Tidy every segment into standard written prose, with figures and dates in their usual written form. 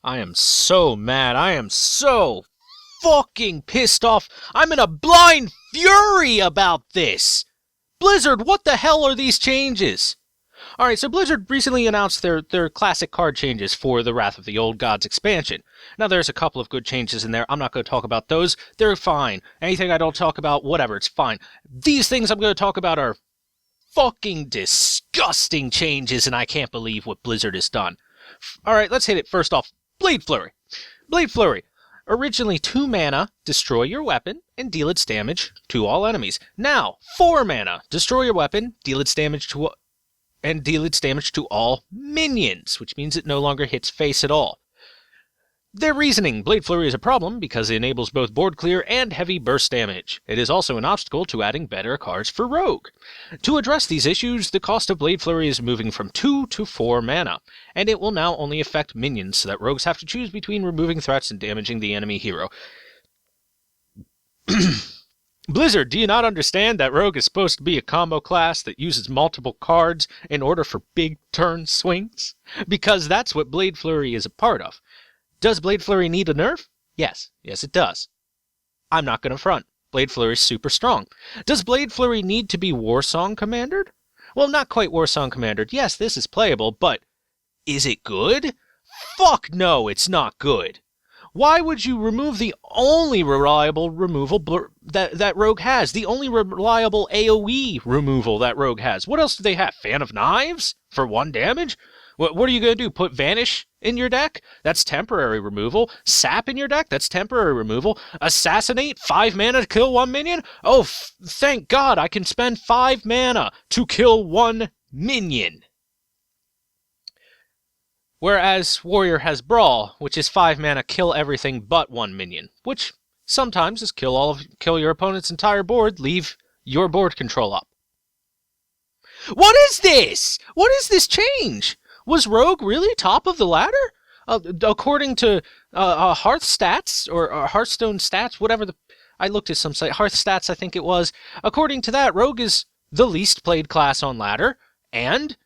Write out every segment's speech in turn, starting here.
I am so mad. I am so fucking pissed off. I'm in a blind fury about this. Blizzard, what the hell are these changes? Alright, so Blizzard recently announced their classic card changes for the Wrath of the Old Gods expansion. Now, there's a couple of good changes in there. I'm not going to talk about those. They're fine. Anything I don't talk about, whatever, it's fine. These things I'm going to talk about are fucking disgusting changes, and I can't believe what Blizzard has done. Alright, let's hit it. First off, Blade Flurry. Blade Flurry. Originally 2 mana, destroy your weapon, and deal its damage to all enemies. Now, 4 mana, destroy your weapon, deal its damage to all minions, which means it no longer hits face at all. Their reasoning: Blade Flurry is a problem because it enables both board clear and heavy burst damage. It is also an obstacle to adding better cards for Rogue. To address these issues, the cost of Blade Flurry is moving from 2 to 4 mana, and it will now only affect minions, so that rogues have to choose between removing threats and damaging the enemy hero. Blizzard, do you not understand that Rogue is supposed to be a combo class that uses multiple cards in order for big turn swings? Because that's what Blade Flurry is a part of. Does Blade Flurry need a nerf? Yes. Yes, it does. I'm not going to front. Blade Flurry is super strong. Does Blade Flurry need to be Warsong Commandered? Well, not quite Warsong Commandered. Yes, this is playable, but is it good? Fuck no, it's not good. Why would you remove the only reliable removal that Rogue has? The only reliable AoE removal that Rogue has. What else do they have? Fan of Knives? For 1 damage? What are you going to do? Put Vanish in your deck? That's temporary removal. Sap in your deck? That's temporary removal. Assassinate? 5 mana to kill 1 minion? Oh, thank God I can spend 5 mana to kill 1 minion. Whereas Warrior has Brawl, which is 5 mana, kill everything but 1 minion, which sometimes is kill your opponent's entire board, leave your board control up. What is this? What is this change? Was Rogue really top of the ladder? According to Hearth stats, or Hearthstone stats, whatever I looked at some site, Hearth stats I think it was. According to that, Rogue is the least played class on ladder, and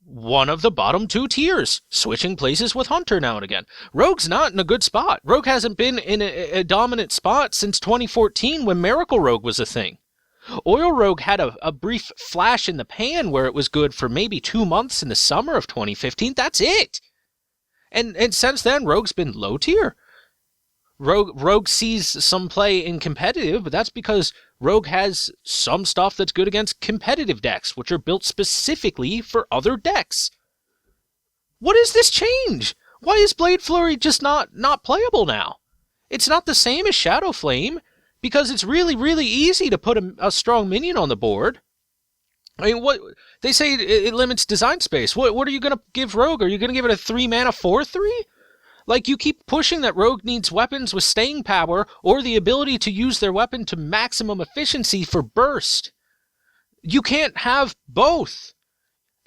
one of the bottom 2 tiers, switching places with Hunter now and again. Rogue's not in a good spot. Rogue hasn't been in a dominant spot since 2014 when Miracle Rogue was a thing. Oil Rogue had a brief flash in the pan where it was good for maybe 2 months in the summer of 2015. That's it. And since then, Rogue's been low tier. Rogue sees some play in competitive, but that's because Rogue has some stuff that's good against competitive decks, which are built specifically for other decks. What is this change? Why is Blade Flurry just not playable now? It's not the same as Shadow Flame, because it's really, really easy to put a strong minion on the board. I mean, what they say it limits design space. What are you going to give Rogue? Are you going to give it a 3 mana 4/3? Like, you keep pushing that Rogue needs weapons with staying power or the ability to use their weapon to maximum efficiency for burst. You can't have both.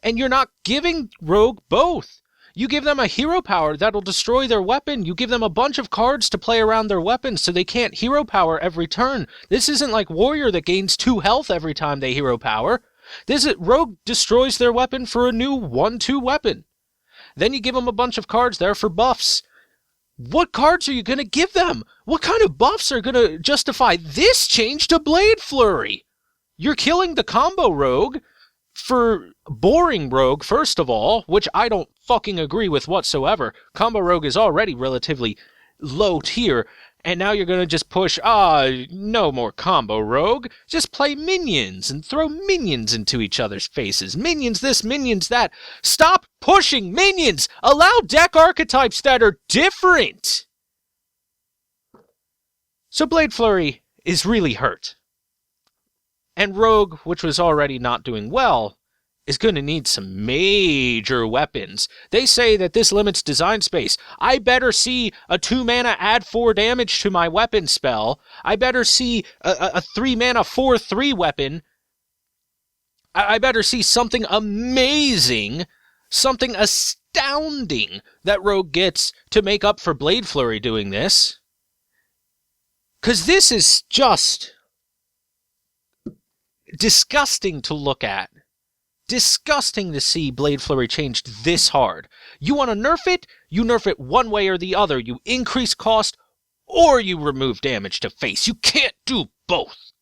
And you're not giving Rogue both. You give them a hero power that'll destroy their weapon. You give them a bunch of cards to play around their weapons so they can't hero power every turn. This isn't like Warrior that gains 2 health every time they hero power. Rogue destroys their weapon for a new 1/2 weapon. Then you give them a bunch of cards there for buffs. What cards are you going to give them? What kind of buffs are going to justify this change to Blade Flurry? You're killing the combo Rogue for boring Rogue, first of all, which I don't fucking agree with whatsoever. Combo Rogue is already relatively low tier, and now you're going to just push, no more combo Rogue. Just play minions and throw minions into each other's faces. Minions this, minions that. Stop pushing minions! Allow deck archetypes that are different! So Blade Flurry is really hurt. And Rogue, which was already not doing well, is going to need some major weapons. They say that this limits design space. I better see a 2 mana add 4 damage to my weapon spell. I better see a 3 mana 4/3 weapon. I better see something amazing, something astounding that Rogue gets to make up for Blade Flurry doing this. Because this is just disgusting to look at. disgusting to see Blade Flurry changed this hard. You want to nerf it? You nerf it one way or the other. You increase cost or you remove damage to face. You can't do both.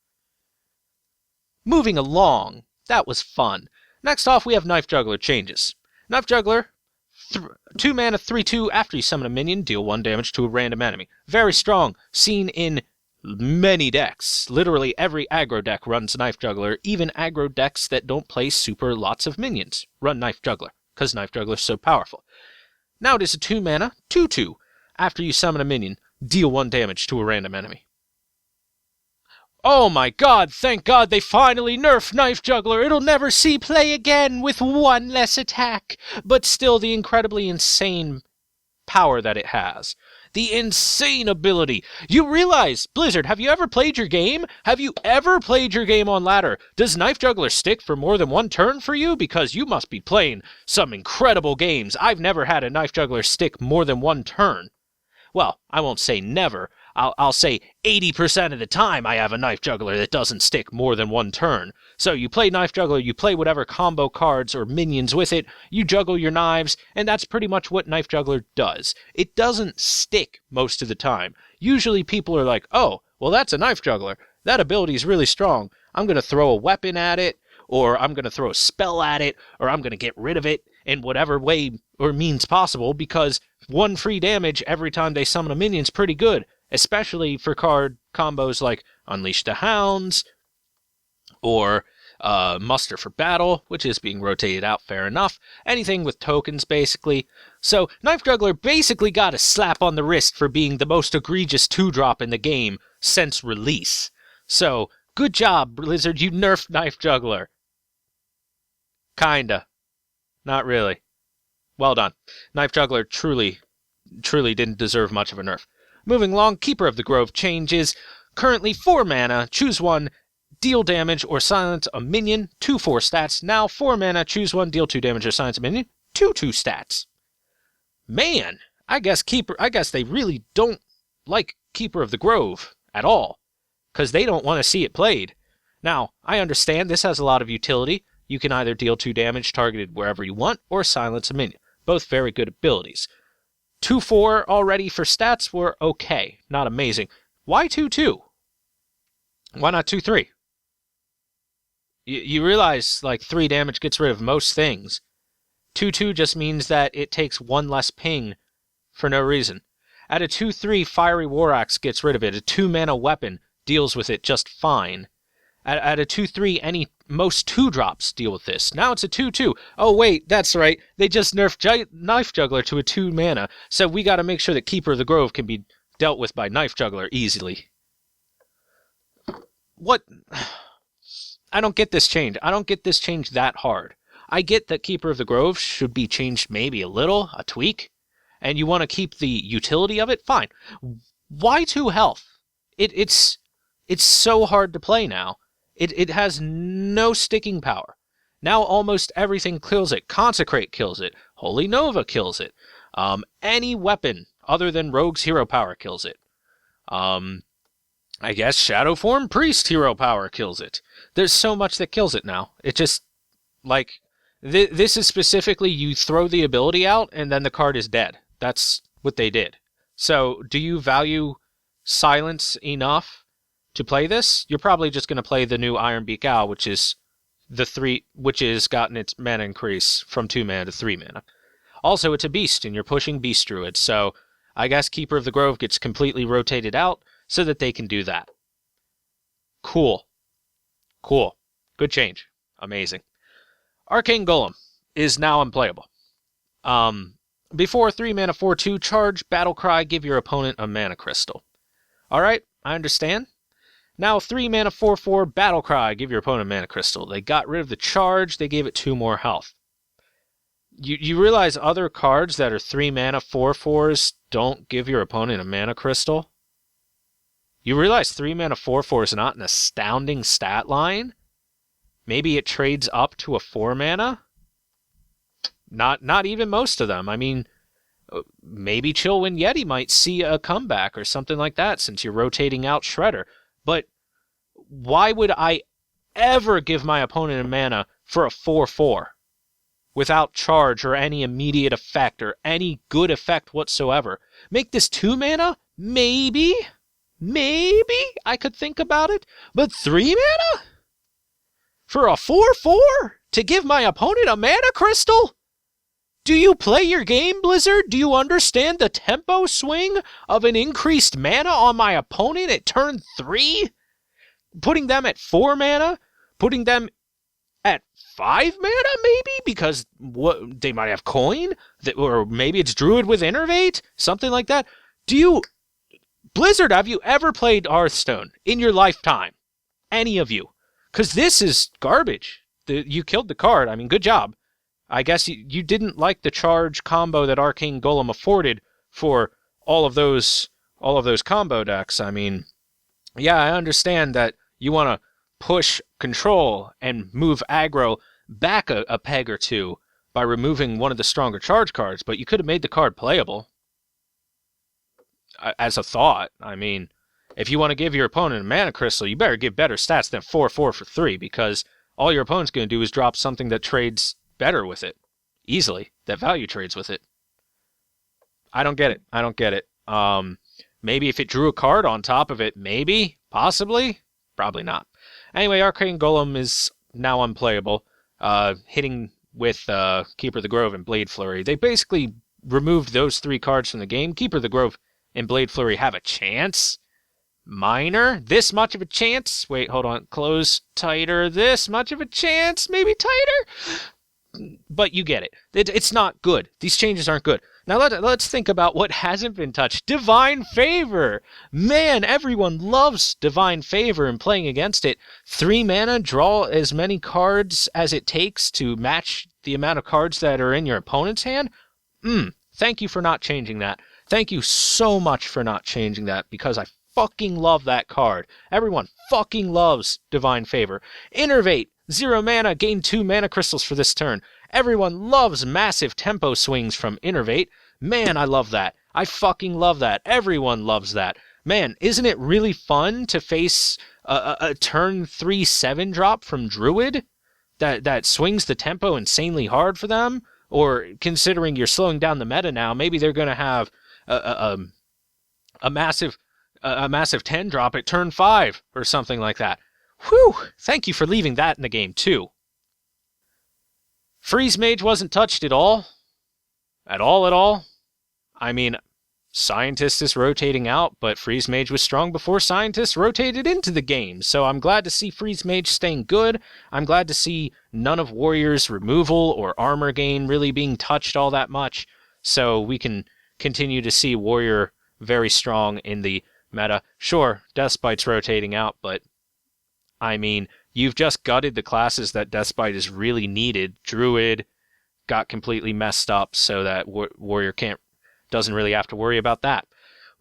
Moving along, that was fun. Next off, we have Knife Juggler changes. Knife Juggler, 2 mana 3/2 after you summon a minion, deal 1 damage to a random enemy. Very strong, seen in many decks. Literally every aggro deck runs Knife Juggler, even aggro decks that don't play super lots of minions run Knife Juggler, because Knife Juggler is so powerful. Now it is a 2 mana 2/2 after you summon a minion, deal 1 damage to a random enemy. Oh my god, thank god they finally nerfed Knife Juggler. It'll never see play again with 1 less attack, but still the incredibly insane power that it has. The insane ability. You realize, Blizzard, have you ever played your game? Have you ever played your game on ladder? Does Knife Juggler stick for more than 1 turn for you? Because you must be playing some incredible games. I've never had a Knife Juggler stick more than 1 turn. Well, I won't say never. I'll say 80% of the time I have a Knife Juggler that doesn't stick more than 1 turn. So you play Knife Juggler, you play whatever combo cards or minions with it, you juggle your knives, and that's pretty much what Knife Juggler does. It doesn't stick most of the time. Usually people are like, oh, well that's a Knife Juggler. That ability is really strong. I'm going to throw a weapon at it, or I'm going to throw a spell at it, or I'm going to get rid of it in whatever way or means possible, because 1 free damage every time they summon a minion is pretty good. Especially for card combos like Unleash the Hounds or Muster for Battle, which is being rotated out, fair enough. Anything with tokens, basically. So, Knife Juggler basically got a slap on the wrist for being the most egregious 2-drop in the game since release. So, good job, Blizzard, you nerfed Knife Juggler. Kinda. Not really. Well done. Knife Juggler truly didn't deserve much of a nerf. Moving along, Keeper of the Grove changes. Currently 4 mana, choose 1, deal damage or silence a minion, 2/4 stats. Now 4 mana, choose 1, deal 2 damage or silence a minion, 2/2 stats. Man, I guess they really don't like Keeper of the Grove at all, because they don't want to see it played. Now, I understand this has a lot of utility. You can either deal 2 damage targeted wherever you want, or silence a minion. Both very good abilities. 2/4 already for stats were okay, not amazing. Why 2/2? Why not 2/3? You realize, like, 3 damage gets rid of most things. 2/2 just means that it takes 1 less ping for no reason. At a 2/3, Fiery War Axe gets rid of it. A 2-mana weapon deals with it just fine. At a 2/3, most 2-drops deal with this. Now it's a 2/2. Oh wait, that's right. They just nerfed Knife Juggler to a 2 mana, so we gotta make sure that Keeper of the Grove can be dealt with by Knife Juggler easily. What? I don't get this change. I don't get this change that hard. I get that Keeper of the Grove should be changed maybe a little, a tweak, and you want to keep the utility of it, fine. Why 2 health? It's so hard to play now. It has no sticking power. Now almost everything kills it. Consecrate kills it. Holy Nova kills it. Any weapon other than Rogue's hero power kills it. I guess Shadow Form Priest hero power kills it. There's so much that kills it now. It just, like, this is specifically you throw the ability out and then the card is dead. That's what they did. So, do you value silence enough to play this? You're probably just going to play the new Ironbeak Owl, which is gotten its mana increase from 2 mana to 3 mana. Also, it's a beast, and you're pushing Beast Druid, so I guess Keeper of the Grove gets completely rotated out so that they can do that. Cool. Good change. Amazing. Arcane Golem is now unplayable. Before 3 mana 4/2, charge, Battle Cry, give your opponent a mana crystal. Alright, I understand. Now 3 mana 4/4, Battle Cry, give your opponent a mana crystal. They got rid of the charge, they gave it 2 more health. You realize other cards that are 3 mana 4/4s don't give your opponent a mana crystal? You realize 3 mana 4/4 is not an astounding stat line? Maybe it trades up to a 4 mana? Not even most of them. I mean, maybe Chillwind Yeti might see a comeback or something like that since you're rotating out Shredder. But why would I ever give my opponent a mana for a 4/4 without charge or any immediate effect or any good effect whatsoever. Make this 2 mana? Maybe I could think about it. But 3 mana? For a 4/4? To give my opponent a mana crystal? Do you play your game, Blizzard? Do you understand the tempo swing of an increased mana on my opponent at turn 3? Putting them at 4 mana? Putting them at 5 mana, maybe? Because they might have coin? Or maybe it's Druid with Innervate? Something like that? Blizzard, have you ever played Hearthstone in your lifetime? Any of you? Because this is garbage. You killed the card. I mean, good job. I guess you didn't like the charge combo that Arcane Golem afforded for all of those combo decks. I mean, yeah, I understand that you want to push control and move aggro back a peg or two by removing one of the stronger charge cards, but you could have made the card playable. As a thought, I mean, if you want to give your opponent a mana crystal, you better give better stats than 4/4 for 3, because all your opponent's going to do is drop something that trades better with it, easily, that value trades with it. I don't get it. Maybe if it drew a card on top of it, maybe, possibly, probably not. Anyway, Arcane Golem is now unplayable, hitting with Keeper of the Grove and Blade Flurry. They basically removed those 3 cards from the game. Keeper of the Grove and Blade Flurry have a chance. Minor? This much of a chance? Wait, hold on. Close tighter. This much of a chance? Maybe tighter? But you get it. It's not good. These changes aren't good. Now let's think about what hasn't been touched. Divine Favor! Man, everyone loves Divine Favor and playing against it. 3 mana, draw as many cards as it takes to match the amount of cards that are in your opponent's hand. Thank you for not changing that. Thank you so much for not changing that, because I fucking love that card. Everyone fucking loves Divine Favor. Innervate! 0 mana, gain 2 mana crystals for this turn. Everyone loves massive tempo swings from Innervate. Man, I love that. I fucking love that. Everyone loves that. Man, isn't it really fun to face a turn 3 7-drop from Druid that swings the tempo insanely hard for them? Or, considering you're slowing down the meta now, maybe they're going to have a massive 10-drop at turn 5 or something like that. Whew! Thank you for leaving that in the game, too. Freeze Mage wasn't touched at all. At all. I mean, Scientist is rotating out, but Freeze Mage was strong before Scientist rotated into the game, so I'm glad to see Freeze Mage staying good. I'm glad to see none of Warrior's removal or armor gain really being touched all that much, so we can continue to see Warrior very strong in the meta. Sure, Deathbite's rotating out, but I mean, you've just gutted the classes that Deathbite is really needed. Druid got completely messed up so that Warrior doesn't really have to worry about that.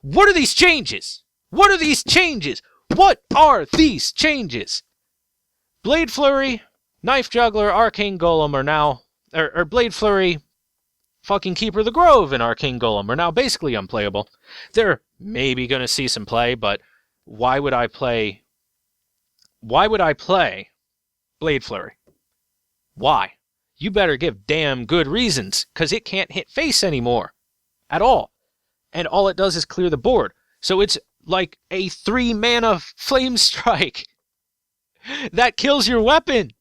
What are these changes? What are these changes? What are these changes? Blade Flurry, Knife Juggler, Arcane Golem are now... Or Blade Flurry, fucking Keeper of the Grove, and Arcane Golem are now basically unplayable. They're maybe going to see some play, but why would I play Blade Flurry? Why? You better give damn good reasons, because it can't hit face anymore. At all. And all it does is clear the board. So it's like a 3 mana Flame Strike that kills your weapon.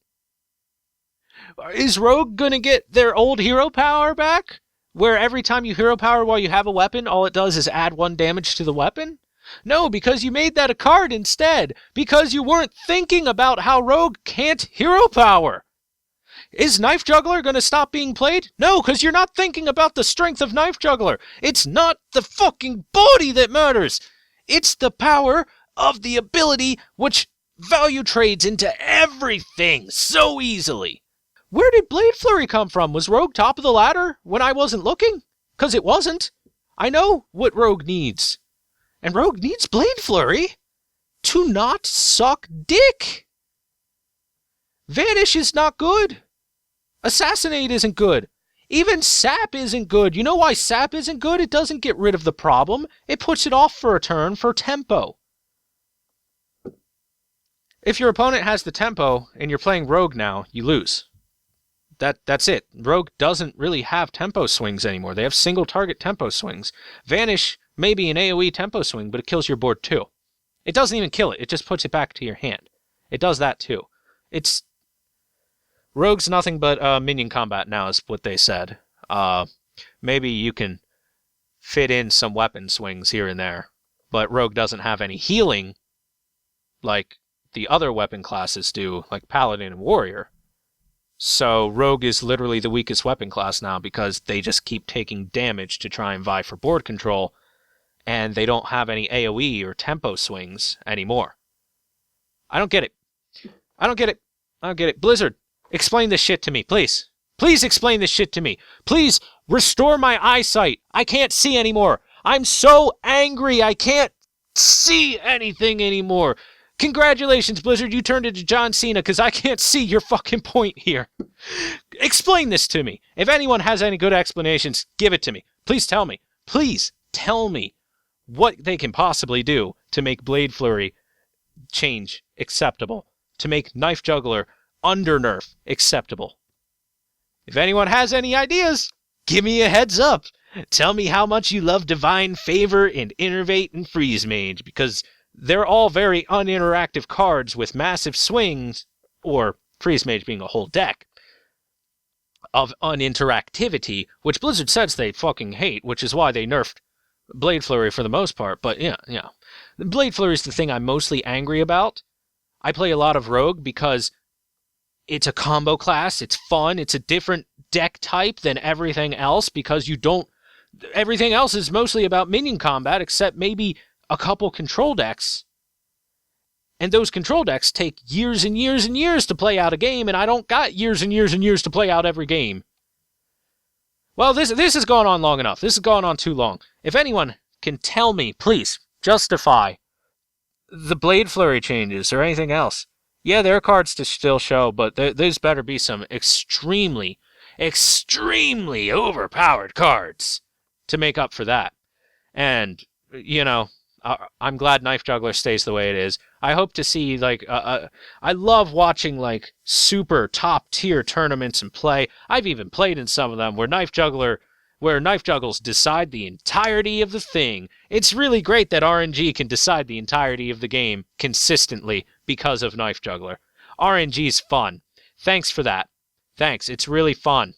Is Rogue going to get their old hero power back? Where every time you hero power while you have a weapon, all it does is add 1 damage to the weapon? No, because you made that a card instead. Because you weren't thinking about how Rogue can't hero power. Is Knife Juggler going to stop being played? No, because you're not thinking about the strength of Knife Juggler. It's not the fucking body that matters. It's the power of the ability which value trades into everything so easily. Where did Blade Flurry come from? Was Rogue top of the ladder when I wasn't looking? Because it wasn't. I know what Rogue needs. And Rogue needs Blade Flurry to not suck dick. Vanish is not good. Assassinate isn't good. Even Sap isn't good. You know why Sap isn't good? It doesn't get rid of the problem. It puts it off for a turn for tempo. If your opponent has the tempo and you're playing Rogue now, you lose. that's it. Rogue doesn't really have tempo swings anymore. They have single target tempo swings. Vanish may be an AoE tempo swing, but it kills your board too. It doesn't even kill it. It just puts it back to your hand. It does that too. Rogue's nothing but minion combat now, is what they said. Maybe you can fit in some weapon swings here and there, but Rogue doesn't have any healing like the other weapon classes do, like Paladin and Warrior. So Rogue is literally the weakest weapon class now because they just keep taking damage to try and vie for board control, and they don't have any AoE or tempo swings anymore. I don't get it. I don't get it. Blizzard, explain this shit to me, please. Please explain this shit to me. Please restore my eyesight. I can't see anymore. I'm so angry. I can't see anything anymore. Congratulations, Blizzard. You turned into John Cena because I can't see your fucking point here. Explain this to me. If anyone has any good explanations, give it to me. Please tell me. Please tell me what they can possibly do to make Blade Flurry change acceptable, to make Knife Juggler under nerf acceptable. If anyone has any ideas, give me a heads up. Tell me how much you love Divine Favor and Innervate and Freeze Mage, because they're all very uninteractive cards with massive swings, or Freeze Mage being a whole deck of uninteractivity, which Blizzard says they fucking hate, which is why they nerfed Blade Flurry for the most part. But yeah. Blade Flurry is the thing I'm mostly angry about. I play a lot of Rogue because it's a combo class, it's fun, it's a different deck type than everything else because everything else is mostly about minion combat except maybe a couple control decks. And those control decks take years and years and years to play out a game, and I don't got years and years and years to play out every game. Well, this has gone on long enough. This has gone on too long. If anyone can tell me, please, justify the Blade Flurry changes or anything else. Yeah, there are cards to still show, but there's better be some extremely overpowered cards to make up for that. And, I'm glad Knife Juggler stays the way it is. I hope to see, I love watching, super top-tier tournaments and play. I've even played in some of them where Knife Juggles decide the entirety of the thing. It's really great that RNG can decide the entirety of the game consistently because of Knife Juggler. RNG's fun. Thanks for that. Thanks, it's really fun.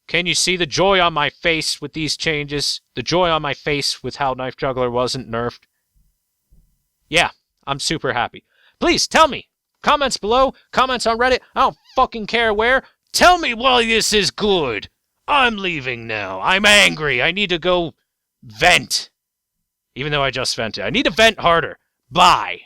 Can you see the joy on my face with these changes? The joy on my face with how Knife Juggler wasn't nerfed? Yeah, I'm super happy. Please, tell me. Comments below, comments on Reddit, I don't fucking care where. Tell me why this is good. I'm leaving now. I'm angry. I need to go vent. Even though I just vented. I need to vent harder. Bye.